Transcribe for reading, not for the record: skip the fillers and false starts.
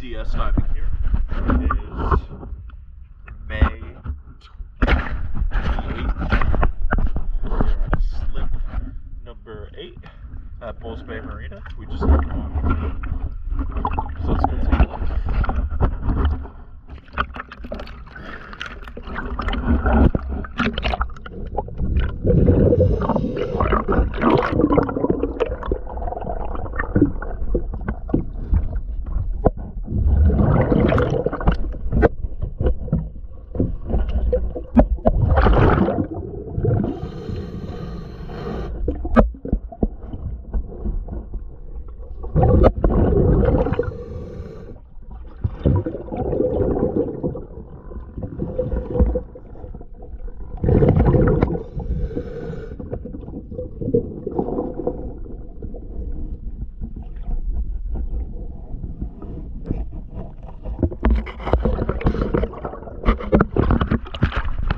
DS timing here is May 28th. We're at slip number 8 at Bulls Bay Marina. We just came off